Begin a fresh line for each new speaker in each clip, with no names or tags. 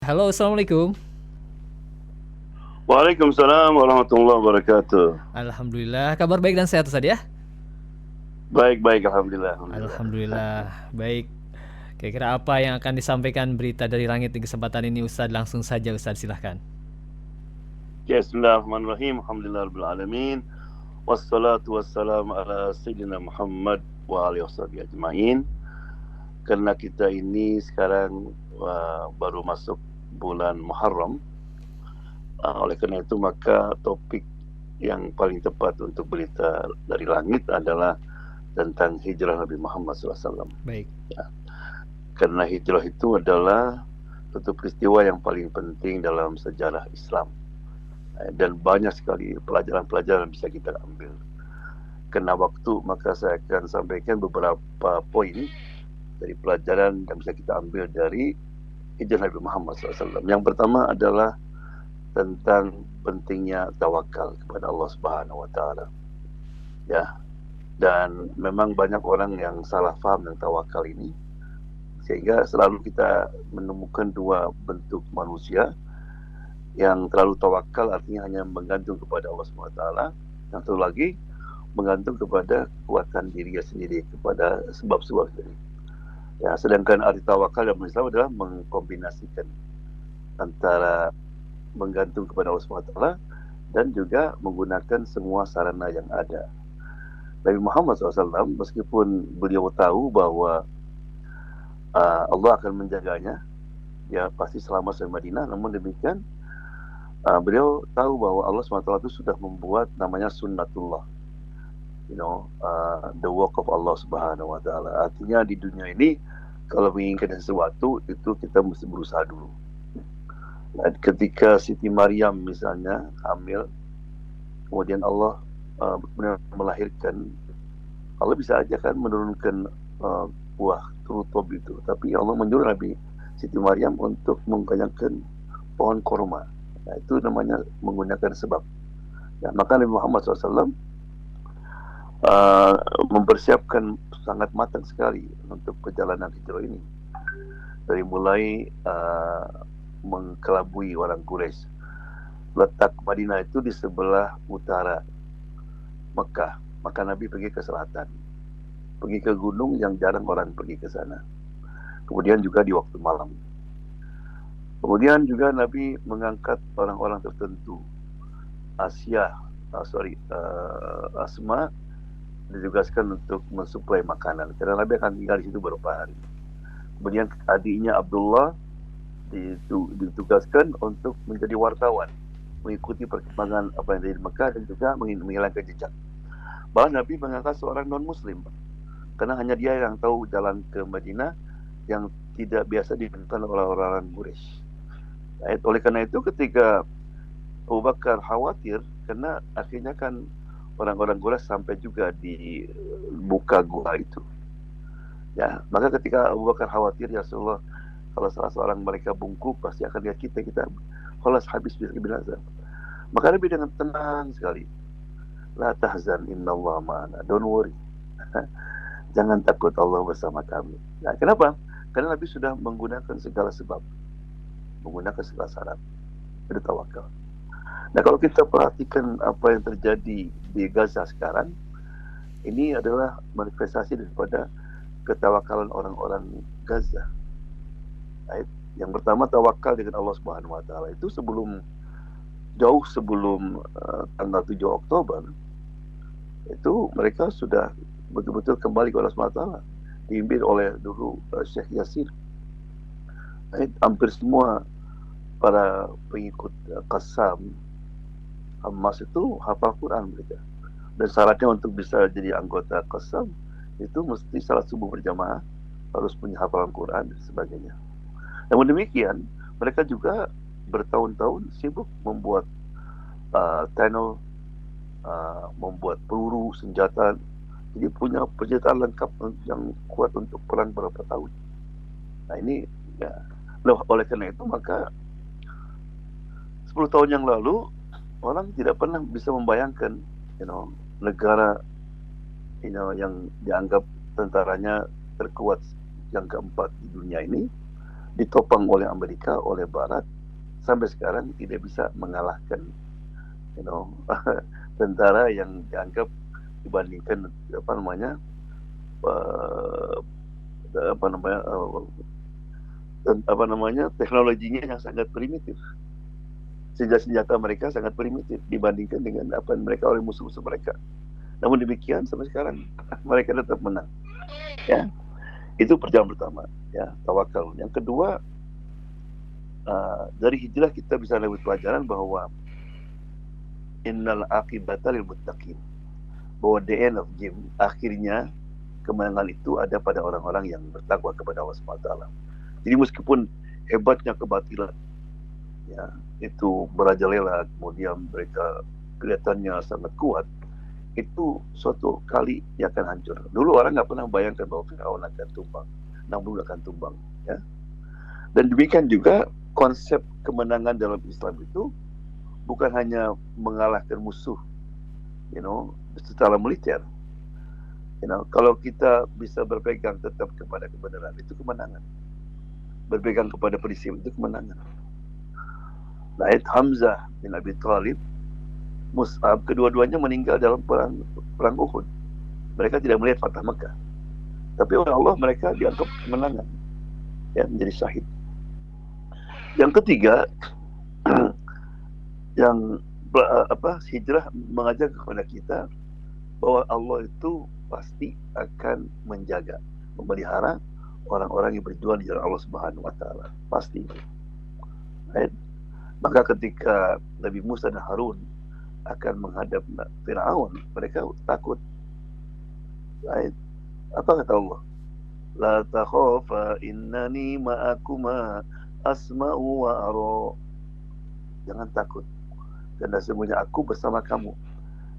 Halo, assalamualaikum.
Waalaikumsalam warahmatullahi wabarakatuh.
Alhamdulillah, kabar baik dan sehat Ustaz ya?
Baik, baik, alhamdulillah, alhamdulillah.
Alhamdulillah, baik. Kira-kira apa yang akan disampaikan berita dari langit di kesempatan ini Ustaz? Langsung saja Ustaz, silahkan.
Ya, bismillahirrahmanirrahim. Alhamdulillahirabbil alamin. Wassalatu wassalamu ala sayyidina Muhammad wa alihi washabihi ajmain. Karena kita ini sekarang baru masuk bulan Muharram, oleh karena itu maka topik yang paling tepat untuk berita dari langit adalah tentang hijrah Nabi Muhammad SAW.
Baik.
Ya. Karena hijrah itu adalah satu peristiwa yang paling penting dalam sejarah Islam. Dan banyak sekali pelajaran-pelajaran bisa kita ambil. Kena waktu, maka saya akan sampaikan beberapa poin dari pelajaran yang bisa kita ambil dari hijrah Nabi Muhammad SAW. Yang pertama adalah tentang pentingnya tawakal kepada Allah Subhanahu Wa Taala. Ya, dan memang banyak orang yang salah faham tentang tawakal ini, sehingga selalu kita menemukan dua bentuk manusia. Yang terlalu tawakal artinya hanya menggantung kepada Allah SWT. Yang satu lagi menggantung kepada kekuatan dirinya sendiri, kepada sebab-sebab sendiri. Ya, sedangkan arti tawakal dalam Islam adalah mengkombinasikan antara menggantung kepada Allah SWT dan juga menggunakan semua sarana yang ada. Nabi Muhammad SAW, meskipun beliau tahu bahwa Allah akan menjaganya, ya pasti selama di Madinah, namun demikian beliau tahu bahwa Allah SWT itu sudah membuat namanya sunnatullah, the work of Allah Subhanahu Wa Taala. Artinya di dunia ini kalau menginginkan sesuatu itu kita mesti berusaha dulu. Dan ketika Siti Maryam misalnya hamil, kemudian Allah melahirkan, Allah bisa aja kan menurunkan buah rutob itu, tapi Allah menyuruh Nabi Siti Maryam untuk menggoyangkan pohon korma. Nah, itu namanya menggunakan sebab. Ya, maka Nabi Muhammad SAW mempersiapkan sangat matang sekali untuk perjalanan hijrah ini. Dari mulai mengkelabui orang Quraisy. Letak Madinah itu di sebelah utara Mekah, maka Nabi pergi ke selatan, pergi ke gunung yang jarang orang pergi ke sana. Kemudian juga di waktu malam. Kemudian juga Nabi mengangkat orang-orang tertentu. Asma ditugaskan untuk mensuplai makanan, karena Nabi akan tinggal di situ beberapa hari. Kemudian adiknya Abdullah ditugaskan untuk menjadi wartawan, mengikuti perkembangan apa yang terjadi di Mekah dan juga menghilangkan jejak. Bahkan Nabi mengangkat seorang non-Muslim, karena hanya dia yang tahu jalan ke Madinah yang tidak biasa digunakan oleh orang-orang Quraisy. Oleh karena itu ketika Abu Bakar khawatir, karena akhirnya kan orang-orang Quraisy sampai juga di buka gua itu. Ya, maka ketika Abu Bakar khawatir, ya Rasulullah, kalau salah seorang mereka bungkuk pasti akan lihat kita kalau habis binasa. Maka Nabi dengan tenang sekali, la tahzan innallaha ma'ana, don't worry. Jangan takut, Allah bersama kami. Nah, kenapa? Karena Nabi sudah menggunakan segala sebab, menggunakan segala syarat, bertawakal. Nah, kalau kita perhatikan apa yang terjadi di Gaza sekarang, ini adalah manifestasi daripada ketawakalan orang-orang Gaza. Yang pertama, tawakal dengan Allah Subhanahu Wa Taala itu jauh sebelum tanggal 7 Oktober itu mereka sudah betul-betul kembali ke Allah Subhanahu Wa Taala, diimbing oleh dulu Syekh Yasir. Hampir semua para pengikut Qassam Hamas itu hafal Quran mereka. Dan syaratnya untuk bisa jadi anggota Qassam itu mesti salat subuh berjamaah, harus punya hafalan Quran dan sebagainya. Namun demikian, mereka juga bertahun-tahun sibuk membuat tunnel, membuat peluru, senjata. Jadi punya persenjataan lengkap yang kuat untuk perang berapa tahun. Nah ini, ya, oleh karena itu maka 10 tahun yang lalu orang tidak pernah bisa membayangkan, negara, yang dianggap tentaranya terkuat yang keempat di dunia ini ditopang oleh Amerika, oleh Barat, sampai sekarang tidak bisa mengalahkan, you know, tentara yang dianggap dibandingkan uh, apa namanya teknologinya yang sangat primitif. Senjata mereka sangat primitif dibandingkan dengan apa yang mereka oleh musuh-musuh mereka. Namun demikian sampai sekarang mereka tetap menang. Ya, itu perjalanan pertama. Ya, tawakal. Yang kedua, dari hijrah kita bisa ambil pelajaran bahwa innal aqibata lil muttaqin. Bahwa the end of game, akhirnya kemenangan itu ada pada orang-orang yang bertakwa kepada Allah SWT. Jadi meskipun hebatnya kebatilan, ya, itu merajalela, kemudian mereka kelihatannya sangat kuat, itu suatu kali dia akan hancur. Dulu orang nggak pernah bayangkan bahwa Firaun akan tumbang, Namrud akan tumbang, ya. Dan demikian juga konsep kemenangan dalam Islam itu bukan hanya mengalahkan musuh, you know, secara militer. You know, kalau kita bisa berpegang tetap kepada kebenaran, itu kemenangan. Berpegang kepada prinsip itu kemenangan. Nah, Hamzah bin Abi Thalib, Mus'ab, kedua-duanya meninggal dalam perang Uhud. Mereka tidak melihat Fatah Mekah, tapi oleh Allah mereka dianggap kemenangan, ya, menjadi syahid. Yang ketiga, yang hijrah mengajar kepada kita bahwa Allah itu pasti akan menjaga, memelihara orang-orang yang berjuang di jalan Allah Subhanahu wa taala. Pasti. Right? Maka ketika Nabi Musa dan Harun akan menghadap Firaun, mereka takut. Right? Apa kata Allah? La takhafa innani ma'akuma asma'u wa ara. Jangan takut, karena sesungguhnya aku bersama kamu.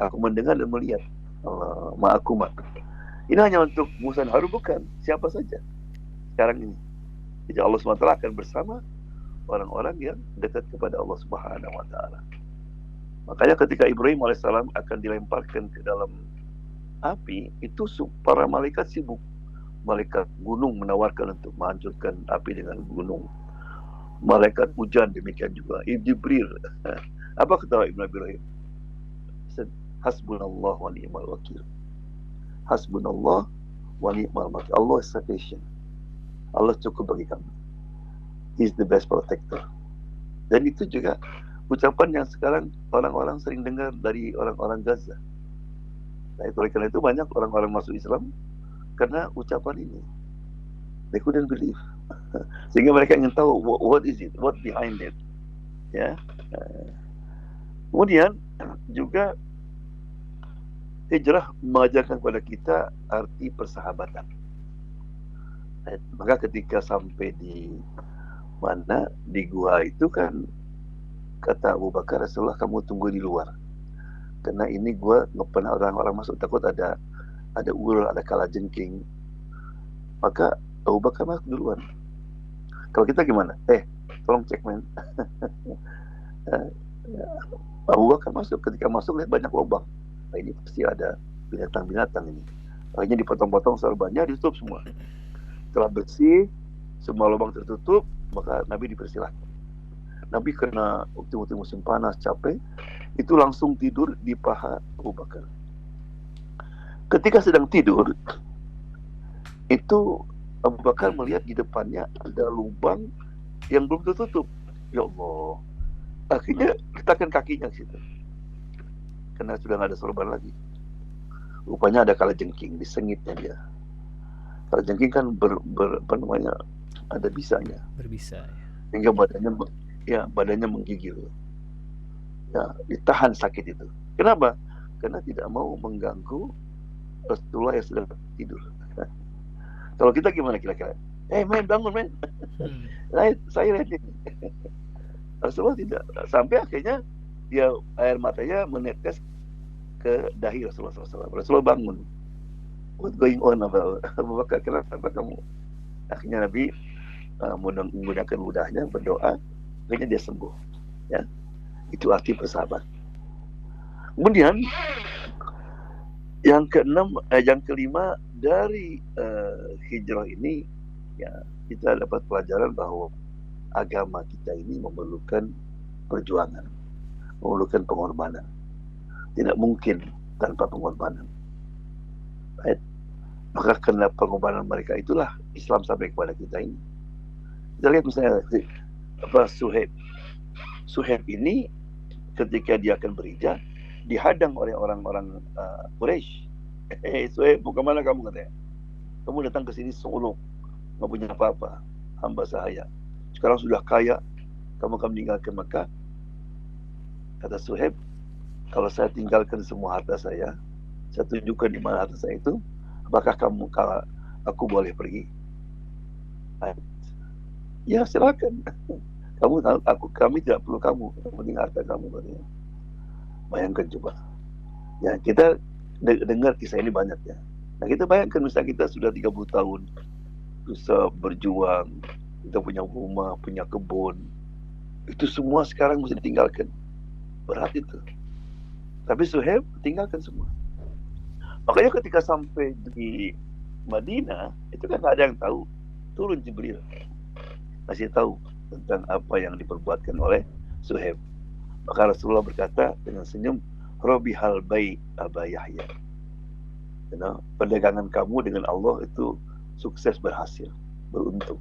Aku mendengar dan melihat. Allah, ma'akuma. Ini hanya untuk Musa dan Harun, bukan siapa saja sekarang ini. Jadi Allah SWT akan bersama orang-orang yang dekat kepada Allah Subhanahu wa taala. Makanya ketika Ibrahim alaihissalam akan dilemparkan ke dalam api, itu para malaikat sibuk. Malaikat gunung menawarkan untuk menghancurkan api dengan gunung. Malaikat hujan demikian juga. Jibril. Apa kata Ibrahim? Hasbunallah wa ni'mal wakil. Hasbunallah wa ni'mal wakil. Allah is sufficient. Allah cukup bagi kami. He is the best protector. Dan itu juga ucapan yang sekarang orang-orang sering dengar dari orang-orang Gaza. Nah, oleh karena itu banyak orang-orang masuk Islam karena ucapan ini. They couldn't believe. Sehingga mereka ingin tahu what is it, what behind it. Ya. Kemudian juga hijrah mengajarkan kepada kita arti persahabatan. Maka ketika sampai di mana, di gua itu kan kata Abu Bakar, Rasulullah kamu tunggu di luar. Karena ini gua nggak pernah orang-orang masuk, takut ada ular, ada kalajengking. Maka Abu Bakar masuk duluan. Kalau kita gimana? Tolong cek men. Abu Bakar masuk, ketika masuk lihat banyak lubang. Nah, ini pasti ada binatang-binatang ini. Akhirnya dipotong-potong serbannya, ditutup semua. Setelah bersih, semua lubang tertutup, maka Nabi dipersilahkan. Nabi kena waktu musim panas, capek, itu langsung tidur di paha Abu Bakar. Ketika sedang tidur, itu Abu Bakar melihat di depannya ada lubang yang belum tertutup. Ya Allah. Akhirnya letakkan kakinya ke situ. Karena sudah nggak ada sorban lagi. Rupanya ada kalajengking, disengitnya dia. Kalajengking kan ada bisanya.
Berbisa.
Hingga badannya menggigil. Ya, ditahan sakit itu. Kenapa? Karena tidak mau mengganggu Rasulullah yang sedang tidur. Kalau kita gimana kira-kira? Men, bangun men. Saya lihat ini. Rasulullah tidak. Sampai akhirnya dia air matanya menetes ke dahi Rasulullah SAW. Rasulullah bangun. What going on Abu Bakar? Kenapa kamu? Akhirnya Nabi menggunakan ludahnya berdoa, akhirnya dia sembuh. Ya, itu arti persahabatan. Kemudian yang kelima dari hijrah ini, ya, kita dapat pelajaran bahwa agama kita ini memerlukan perjuangan, memerlukan pengorbanan. Tidak mungkin tanpa pengorbanan. Right? Maka karena pengorbanan mereka itulah Islam sampai kepada kita ini. Kita lihat misalnya Suhaib ini ketika dia akan berhijrah dihadang oleh orang-orang Quraisy. Suhaib, mau kemana kamu, katanya? Kamu datang ke sini solo, nggak punya apa-apa, hamba sahaya. Sekarang sudah kaya, kamu akan meninggalkan Mekah. Kata Suhaib, kalau saya tinggalkan semua harta saya tunjukkan di mana harta saya itu, apakah aku boleh pergi? Ya silakan. Kami tidak perlu kamu, yang penting harta kamu, katanya. Bayangkan coba. Ya, kita dengar kisah ini banyak ya. Nah, kita bayangkan misalnya kita sudah 30 tahun bisa berjuang, kita punya rumah, punya kebun, itu semua sekarang mesti ditinggalkan. Berat itu. Tapi Suhaib tinggalkan semua. Makanya ketika sampai di Madinah, itu kan nggak ada yang tahu. Turun Jibril, kasih tahu tentang apa yang diperbuatkan oleh Suhaib. Maka Rasulullah berkata dengan senyum, Robi hal baik Aba Yahya. Perdagangan kamu dengan Allah itu sukses, berhasil, beruntung.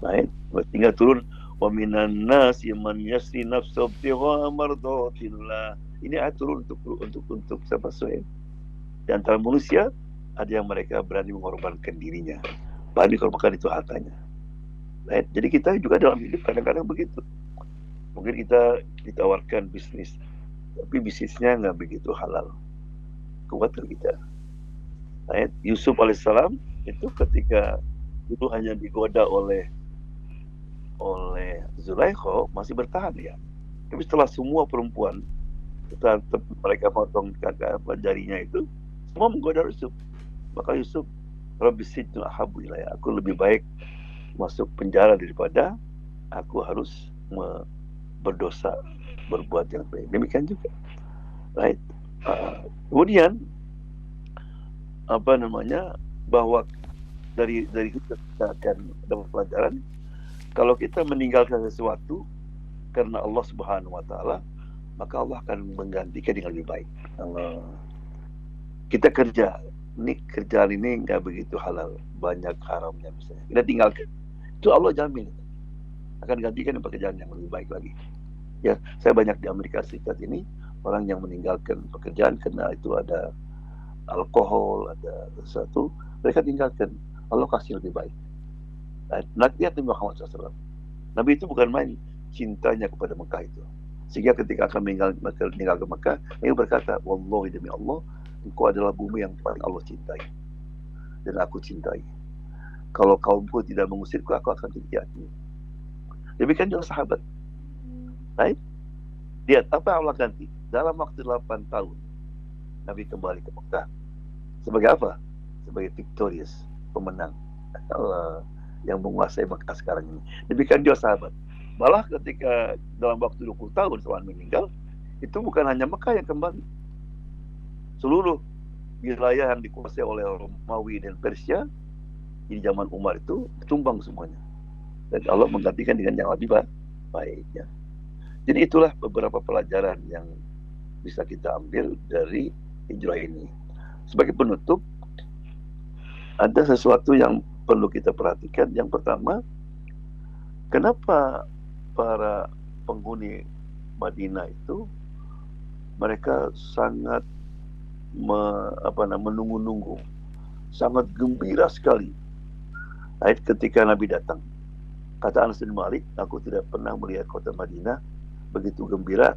Baik, tinggal turun wa minan nasi man yasri nafsahu ibtigha mardatillah. Ini ayat turun untuk siapa? Suhaib. Di antara manusia ada yang mereka berani mengorbankan dirinya, berani mengorbankan itu hartanya. Baik, jadi kita juga dalam hidup kadang-kadang begitu. Mungkin kita ditawarkan bisnis, tapi bisnisnya nggak begitu halal. Kuatkan kita. Baik, Yusuf alaihissalam itu ketika itu hanya digoda oleh Zulaikha masih bertahan ya. Tapi setelah semua perempuan mereka potong jarinya itu, semua menggoda Yusuf. Maka Yusuf, Rabbi sijnu ahabbu ilayya, aku lebih baik masuk penjara daripada aku harus berdosa, berbuat yang baik. Demikian juga. Right? Kemudian bahwa dari kita akan dapat pelajaran, kalau kita meninggalkan sesuatu karena Allah Subhanahu wa taala, maka Allah akan menggantikan dengan lebih baik. Kalau kita kerjaan ini nggak begitu halal, banyak haramnya misalnya, kita tinggalkan, itu Allah jamin akan gantikan dengan pekerjaan yang lebih baik lagi. Ya, saya banyak di Amerika Serikat ini orang yang meninggalkan pekerjaan karena itu ada alkohol, ada sesuatu, mereka tinggalkan, Allah kasih lebih baik. Lihat Nabi Muhammad SAW. Nabi itu bukan main cintanya kepada Mekah itu. Sehingga ketika akan meninggalkan Mekah, dia berkata, Wallahi demi Allah, engkau adalah bumi yang paling Allah cintai. Dan aku cintai. Kalau kaumku tidak mengusirku, aku akan tinggalkan. Demikian juga sahabat. Baik. Lihat apa Allah ganti. Dalam waktu 8 tahun, Nabi kembali ke Mekah. Sebagai apa? Sebagai victorious, pemenang. Allah yang menguasai Mekah sekarang ini. Demikian juga sahabat. Malah ketika dalam waktu 20 tahun setelah meninggal, itu bukan hanya Mekah yang kembali. Seluruh wilayah yang dikuasai oleh Romawi dan Persia di zaman Umar itu tumbang semuanya. Dan Allah menggantikan dengan yang lebih baik. Ya. Jadi itulah beberapa pelajaran yang bisa kita ambil dari hijrah ini. Sebagai penutup, ada sesuatu yang perlu kita perhatikan. Yang pertama, kenapa para penghuni Madinah itu mereka sangat menunggu-nunggu, sangat gembira sekali ketika Nabi datang. Kata Anas bin Malik, aku tidak pernah melihat kota Madinah begitu gembira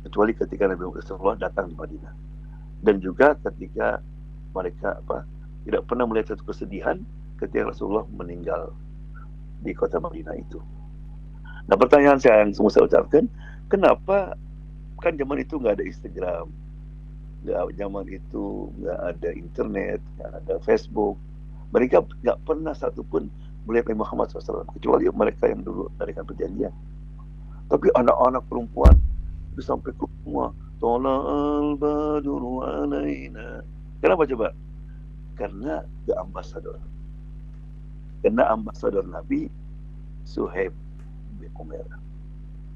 kecuali ketika Nabi Rasulullah datang di Madinah. Dan juga ketika mereka tidak pernah melihat satu kesedihan ketika Rasulullah meninggal di kota Madinah itu. Nah, pertanyaan saya yang semua saya ucapkan, kenapa kan zaman itu nggak ada Instagram, zaman itu nggak ada internet, nggak ada Facebook, mereka nggak pernah satupun melihat Nabi Muhammad SAW kecuali mereka yang dulu dari perjanjian. Tapi anak-anak perempuan itu sampai ke rumah, Tola'al badru alaina. Kenapa coba? Karena the ambassador. Kena ambasador Nabi Suhaib bin Umair.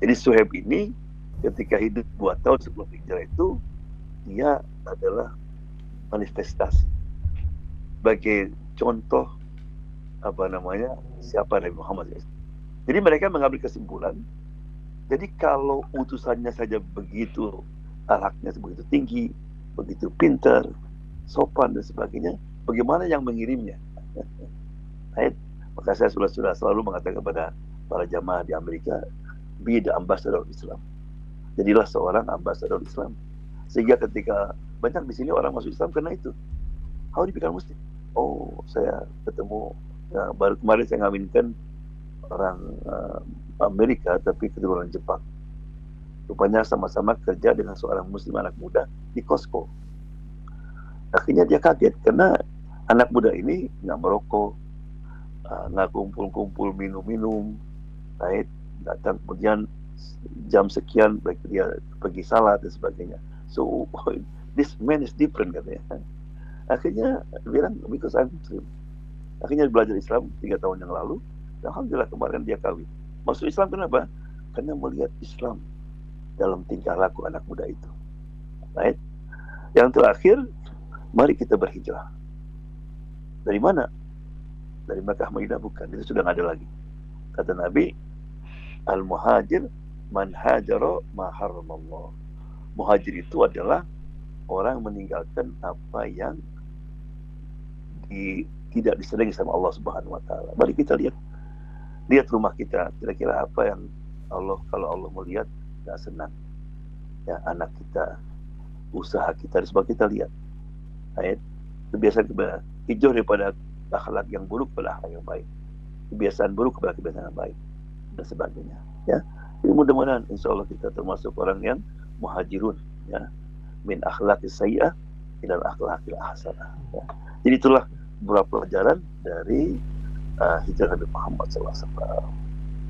Jadi Suhaib ini ketika hidup 2 tahun sebelum hijrah itu, dia adalah manifestasi sebagai contoh siapa Nabi Muhammad. Jadi mereka mengambil kesimpulan, jadi kalau utusannya saja begitu, akhlaknya begitu tinggi, begitu pintar, sopan dan sebagainya, bagaimana yang mengirimnya? Right? Maka saya sudah selalu mengatakan kepada para jamaah di Amerika, be the ambassador of Islam. Jadilah seorang ambasador Islam. Sehingga ketika banyak di sini orang masuk Islam karena itu. How dipikir Muslim? Oh, saya ketemu, baru kemarin saya ngawinkan orang Amerika tapi keturunan Jepang. Rupanya sama-sama kerja dengan seorang Muslim anak muda di Costco. Akhirnya dia kaget karena anak muda ini nggak merokok, nggak kumpul-kumpul minum-minum, right? Datang kemudian jam sekian baik dia pergi salat dan sebagainya. So this man is different katanya. Akhirnya bilang because I'm Muslim. Akhirnya belajar Islam 3 tahun yang lalu. Alhamdulillah kemarin dia kawin. Masuk Islam kenapa? Karena melihat Islam dalam tingkah laku anak muda itu. Right? Yang terakhir, mari kita berhijrah. Dari mana? Dari Makkah Madinah bukan. Itu sudah nggak ada lagi. Kata Nabi, al-muhajir man hajara ma haramallah. Muhajir itu adalah orang meninggalkan apa yang tidak disenangi sama Allah Subhanahu wa taala. Mari kita lihat rumah kita, kira-kira apa yang kalau Allah melihat nggak senang. Ya, anak kita, usaha kita, dan sebagainya kita lihat. Ayat kebiasaan hijau daripada akhlak yang buruk pada akhlak yang baik. Kebiasaan buruk kepada kebiasaan yang baik dan sebagainya. Ya, jadi mudah-mudahan insya Allah kita termasuk orang yang muhajirun, ya, min akhlaqis sayyi'ah ilal akhlaqil hasanah. Ya. Jadi itulah beberapa pelajaran dari hijrah Nabi Muhammad SAW.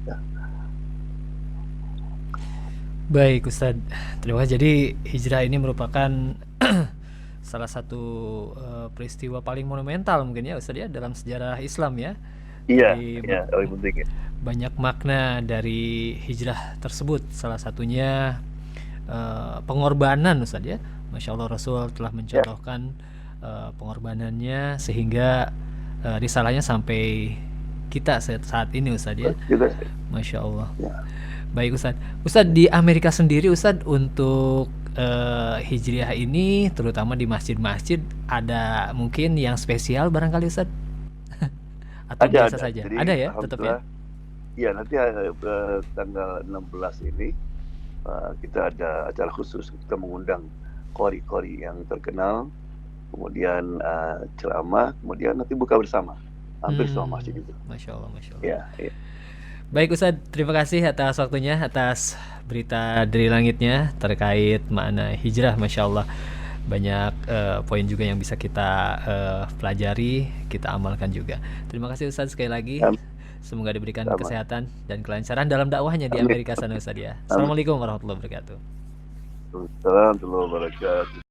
Ya.
Baik Ustadz, terima kasih. Jadi hijrah ini merupakan salah satu peristiwa paling monumental mungkin ya Ustadz ya dalam sejarah Islam ya.
Iya,
Jadi
penting.
banyak makna dari hijrah tersebut. Salah satunya pengorbanan Ustadz ya. Masya Allah Rasul telah mencontohkan pengorbanannya sehingga risalahnya sampai kita saat ini Ustadz ya.
Juga.
Masya Allah.
Ya.
Baik Ustadz. Ustadz di Amerika sendiri Ustadz untuk hijriah ini terutama di masjid-masjid ada mungkin yang spesial barangkali Ustadz? Atau biasa saja?
Jadi,
ada ya tetap ya?
Iya nanti tanggal 16 ini kita ada acara khusus, kita mengundang qori-qori yang terkenal, kemudian ceramah, kemudian nanti buka bersama hampir semua masjid itu.
Masya Allah, Masya Allah.
Ya.
Baik Ustadz, terima kasih atas waktunya, atas berita dari langitnya terkait makna hijrah. Masya Allah, banyak poin juga yang bisa kita pelajari, kita amalkan juga. Terima kasih Ustadz sekali lagi. Semoga diberikan kesehatan dan kelancaran dalam dakwahnya di Amerika sana Ustadz ya. Assalamualaikum warahmatullahi wabarakatuh.
Assalamualaikum warahmatullahi wabarakatuh.